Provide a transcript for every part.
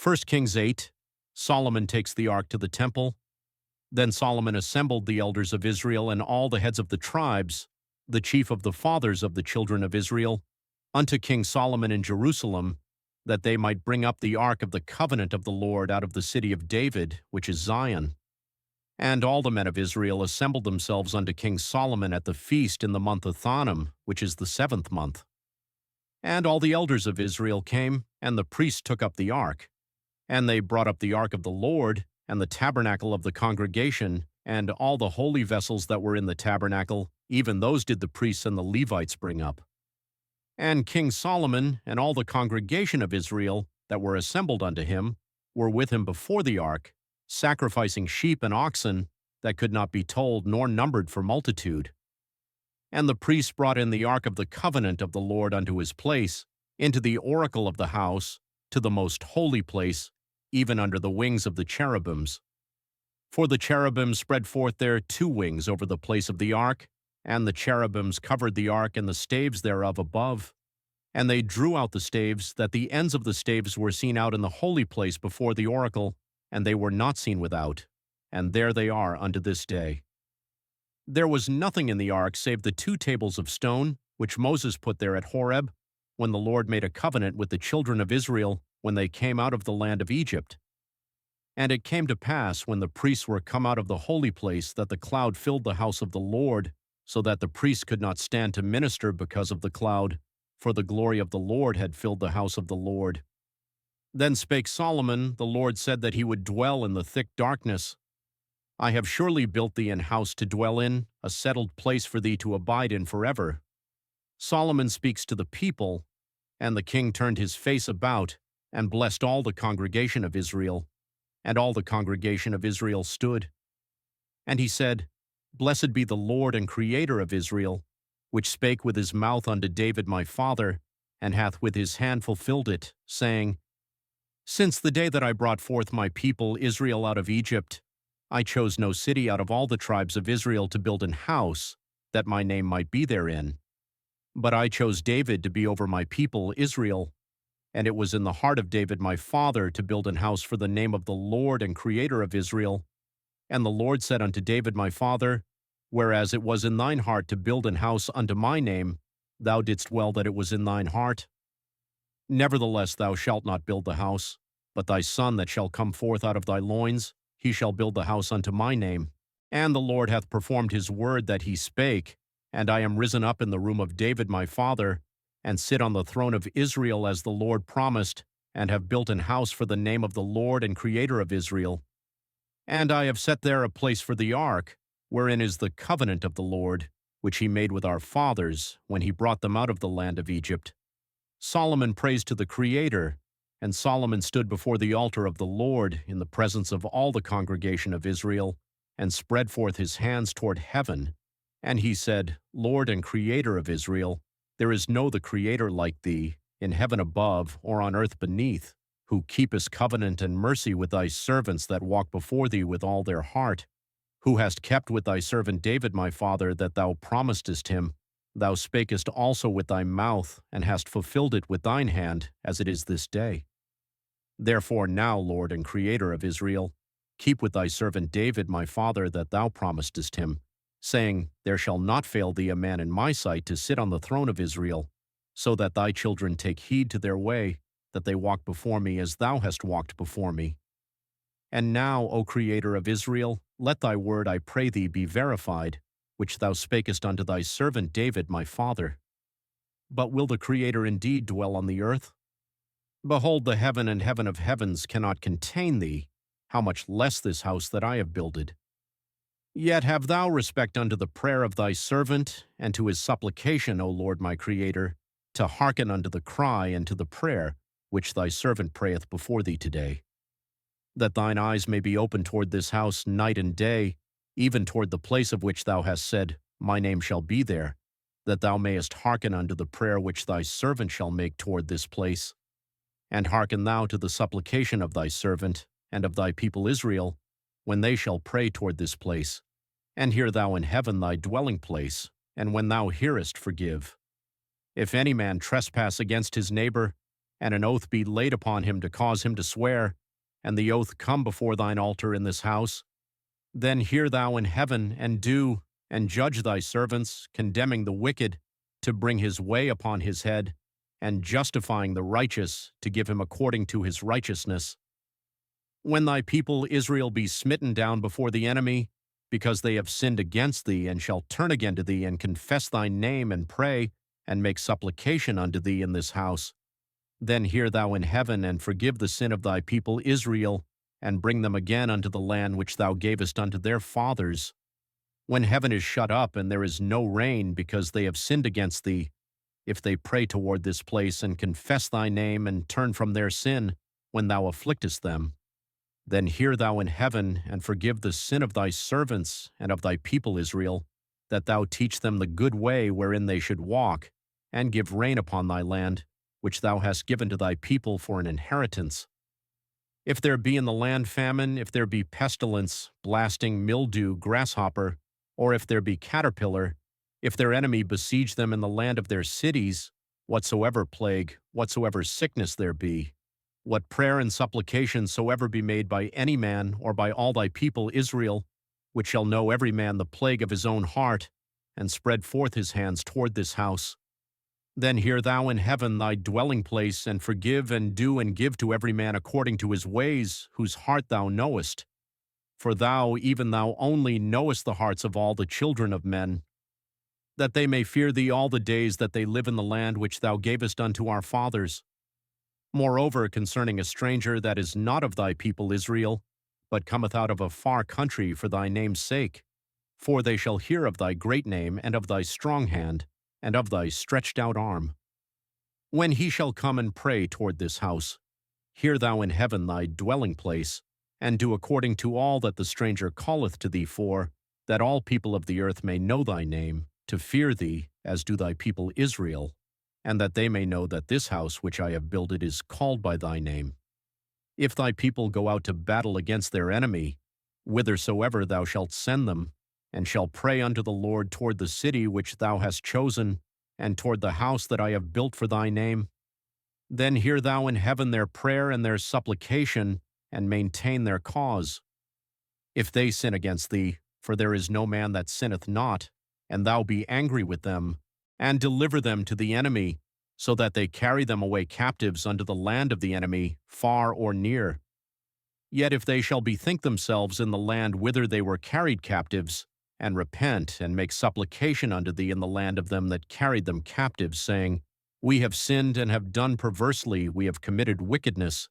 1 Kings 8, Solomon takes the ark to the temple. Then Solomon assembled the elders of Israel and all the heads of the tribes, the chief of the fathers of the children of Israel, unto King Solomon in Jerusalem, that they might bring up the ark of the covenant of the Lord out of the city of David, which is Zion. And all the men of Israel assembled themselves unto King Solomon at the feast in the month Athanim, which is the 7th month. And all the elders of Israel came, and the priests took up the ark. And they brought up the ark of the Lord, and the tabernacle of the congregation, and all the holy vessels that were in the tabernacle, even those did the priests and the Levites bring up. And King Solomon and all the congregation of Israel that were assembled unto him were with him before the ark, sacrificing sheep and oxen that could not be told nor numbered for multitude. And the priests brought in the ark of the covenant of the Lord unto his place, into the oracle of the house, to the most holy place, even under the wings of the cherubims. For the cherubims spread forth their 2 wings over the place of the ark, and the cherubims covered the ark and the staves thereof above. And they drew out the staves, that the ends of the staves were seen out in the holy place before the oracle, and they were not seen without. And there they are unto this day. There was nothing in the ark save the 2 tables of stone, which Moses put there at Horeb, when the Lord made a covenant with the children of Israel when they came out of the land of Egypt. And it came to pass, when the priests were come out of the holy place, that the cloud filled the house of the Lord, so that the priests could not stand to minister because of the cloud, for the glory of the Lord had filled the house of the Lord. Then spake Solomon, the Lord said that he would dwell in the thick darkness. I have surely built thee an house to dwell in, a settled place for thee to abide in forever. Solomon speaks to the people, and the king turned his face about, and blessed all the congregation of Israel. And all the congregation of Israel stood. And he said, Blessed be the Lord and Creator of Israel, which spake with his mouth unto David my father, and hath with his hand fulfilled it, saying, Since the day that I brought forth my people Israel out of Egypt, I chose no city out of all the tribes of Israel to build an house, that my name might be therein. But I chose David to be over my people Israel. And it was in the heart of David my father to build an house for the name of the Lord and Creator of Israel. And the Lord said unto David my father, Whereas it was in thine heart to build an house unto my name, thou didst well that it was in thine heart. Nevertheless thou shalt not build the house, but thy son that shall come forth out of thy loins, he shall build the house unto my name. And the Lord hath performed his word that he spake, and I am risen up in the room of David my father, and sit on the throne of Israel as the Lord promised, and have built an house for the name of the Lord and Creator of Israel. And I have set there a place for the ark, wherein is the covenant of the Lord, which he made with our fathers, when he brought them out of the land of Egypt. Solomon praised to the Creator, and Solomon stood before the altar of the Lord in the presence of all the congregation of Israel, and spread forth his hands toward heaven. And he said, Lord and Creator of Israel, there is no the Creator like thee, in heaven above or on earth beneath, who keepest covenant and mercy with thy servants that walk before thee with all their heart, who hast kept with thy servant David my father that thou promisedst him. Thou spakest also with thy mouth, and hast fulfilled it with thine hand, as it is this day. Therefore now, Lord and Creator of Israel, keep with thy servant David my father that thou promisedst him, saying, There shall not fail thee a man in my sight to sit on the throne of Israel, so that thy children take heed to their way, that they walk before me as thou hast walked before me. And now, O Creator of Israel, let thy word, I pray thee, be verified, which thou spakest unto thy servant David my father. But will the Creator indeed dwell on the earth? Behold, the heaven and heaven of heavens cannot contain thee, how much less this house that I have builded. Yet have thou respect unto the prayer of thy servant, and to his supplication, O Lord my Creator, to hearken unto the cry and to the prayer which thy servant prayeth before thee today. That thine eyes may be open toward this house night and day, even toward the place of which thou hast said, My name shall be there, that thou mayest hearken unto the prayer which thy servant shall make toward this place. And hearken thou to the supplication of thy servant and of thy people Israel, when they shall pray toward this place. And hear thou in heaven thy dwelling place, and when thou hearest, forgive. If any man trespass against his neighbor, and an oath be laid upon him to cause him to swear, and the oath come before thine altar in this house, then hear thou in heaven, and do, and judge thy servants, condemning the wicked, to bring his way upon his head, and justifying the righteous, to give him according to his righteousness. When thy people Israel be smitten down before the enemy, because they have sinned against thee, and shall turn again to thee, and confess thy name, and pray, and make supplication unto thee in this house, then hear thou in heaven, and forgive the sin of thy people Israel, and bring them again unto the land which thou gavest unto their fathers. When heaven is shut up, and there is no rain, because they have sinned against thee, if they pray toward this place, and confess thy name, and turn from their sin, when thou afflictest them, then hear thou in heaven, and forgive the sin of thy servants and of thy people Israel, that thou teach them the good way wherein they should walk, and give rain upon thy land, which thou hast given to thy people for an inheritance. If there be in the land famine, if there be pestilence, blasting, mildew, grasshopper, or if there be caterpillar, if their enemy besiege them in the land of their cities, whatsoever plague, whatsoever sickness there be, what prayer and supplication soever be made by any man or by all thy people Israel, which shall know every man the plague of his own heart, and spread forth his hands toward this house, then hear thou in heaven thy dwelling place, and forgive and do and give to every man according to his ways, whose heart thou knowest. For thou, even thou only, knowest the hearts of all the children of men, that they may fear thee all the days that they live in the land which thou gavest unto our fathers. Moreover, concerning a stranger that is not of thy people Israel, but cometh out of a far country for thy name's sake, for they shall hear of thy great name, and of thy strong hand, and of thy stretched out arm. When he shall come and pray toward this house, hear thou in heaven thy dwelling place, and do according to all that the stranger calleth to thee for, that all people of the earth may know thy name, to fear thee, as do thy people Israel, and that they may know that this house which I have builded is called by thy name. If thy people go out to battle against their enemy, whithersoever thou shalt send them, and shall pray unto the Lord toward the city which thou hast chosen, and toward the house that I have built for thy name, then hear thou in heaven their prayer and their supplication, and maintain their cause. If they sin against thee, for there is no man that sinneth not, and thou be angry with them, and deliver them to the enemy, so that they carry them away captives unto the land of the enemy, far or near. Yet if they shall bethink themselves in the land whither they were carried captives, and repent, and make supplication unto thee in the land of them that carried them captives, saying, We have sinned and have done perversely, we have committed wickedness,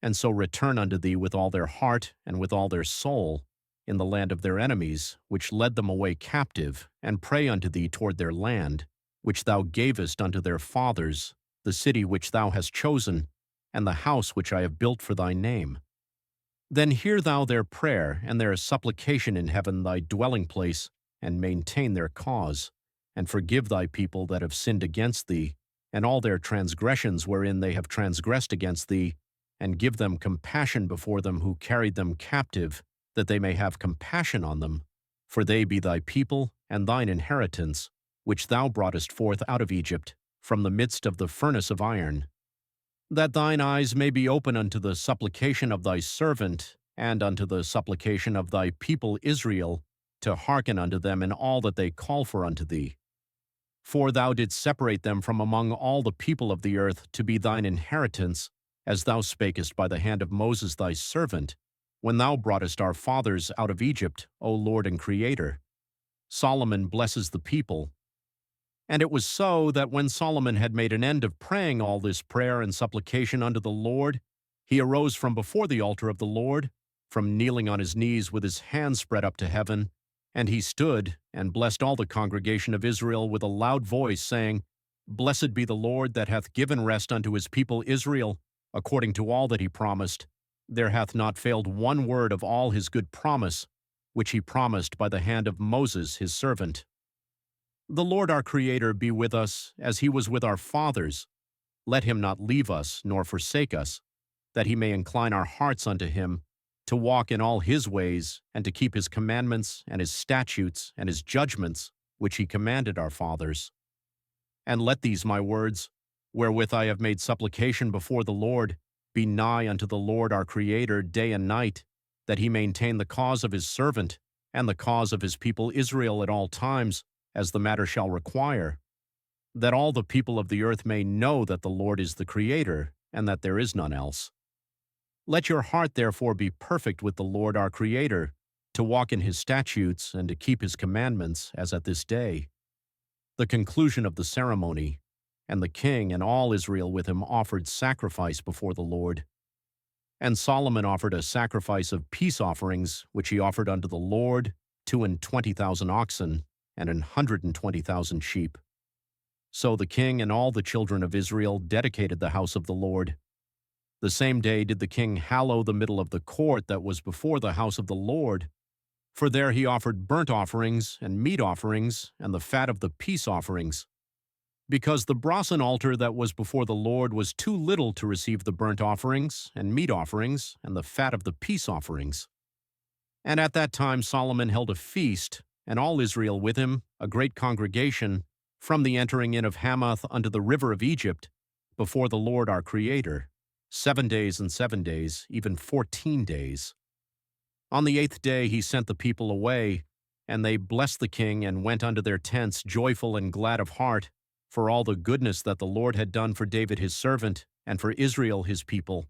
and so return unto thee with all their heart and with all their soul, in the land of their enemies, which led them away captive, and pray unto thee toward their land, which thou gavest unto their fathers, the city which thou hast chosen, and the house which I have built for thy name. Then hear thou their prayer and their supplication in heaven thy dwelling place, and maintain their cause, and forgive thy people that have sinned against thee, and all their transgressions wherein they have transgressed against thee, and give them compassion before them who carried them captive, that they may have compassion on them. For they be thy people and thine inheritance, which thou broughtest forth out of Egypt, from the midst of the furnace of iron. That thine eyes may be open unto the supplication of thy servant, and unto the supplication of thy people Israel, to hearken unto them in all that they call for unto thee. For thou didst separate them from among all the people of the earth to be thine inheritance, as thou spakest by the hand of Moses thy servant, when thou broughtest our fathers out of Egypt, O Lord and Creator. Solomon blesses the people. And it was so that when Solomon had made an end of praying all this prayer and supplication unto the Lord, he arose from before the altar of the Lord, from kneeling on his knees with his hands spread up to heaven, and he stood and blessed all the congregation of Israel with a loud voice, saying, Blessed be the Lord that hath given rest unto his people Israel, according to all that he promised. There hath not failed one word of all his good promise, which he promised by the hand of Moses his servant. The Lord our Creator be with us, as he was with our fathers. Let him not leave us, nor forsake us, that he may incline our hearts unto him, to walk in all his ways, and to keep his commandments, and his statutes, and his judgments, which he commanded our fathers. And let these my words, wherewith I have made supplication before the Lord, be nigh unto the Lord our Creator day and night, that he maintain the cause of his servant, and the cause of his people Israel at all times, as the matter shall require, that all the people of the earth may know that the Lord is the Creator, and that there is none else. Let your heart therefore be perfect with the Lord our Creator, to walk in his statutes and to keep his commandments, as at this day. The conclusion of the ceremony, and the king and all Israel with him offered sacrifice before the Lord. And Solomon offered a sacrifice of peace offerings, which he offered unto the Lord, 22,000 oxen, and 120,000 sheep. So the king and all the children of Israel dedicated the house of the Lord. The same day did the king hallow the middle of the court that was before the house of the Lord, for there he offered burnt offerings and meat offerings and the fat of the peace offerings, because the brasen altar that was before the Lord was too little to receive the burnt offerings and meat offerings and the fat of the peace offerings. And at that time Solomon held a feast, and all Israel with him, a great congregation, from the entering in of Hamath unto the river of Egypt, before the Lord our Creator, 7 days and 7 days, even 14 days. On the 8th day he sent the people away, and they blessed the king and went unto their tents joyful and glad of heart, for all the goodness that the Lord had done for David his servant, and for Israel his people,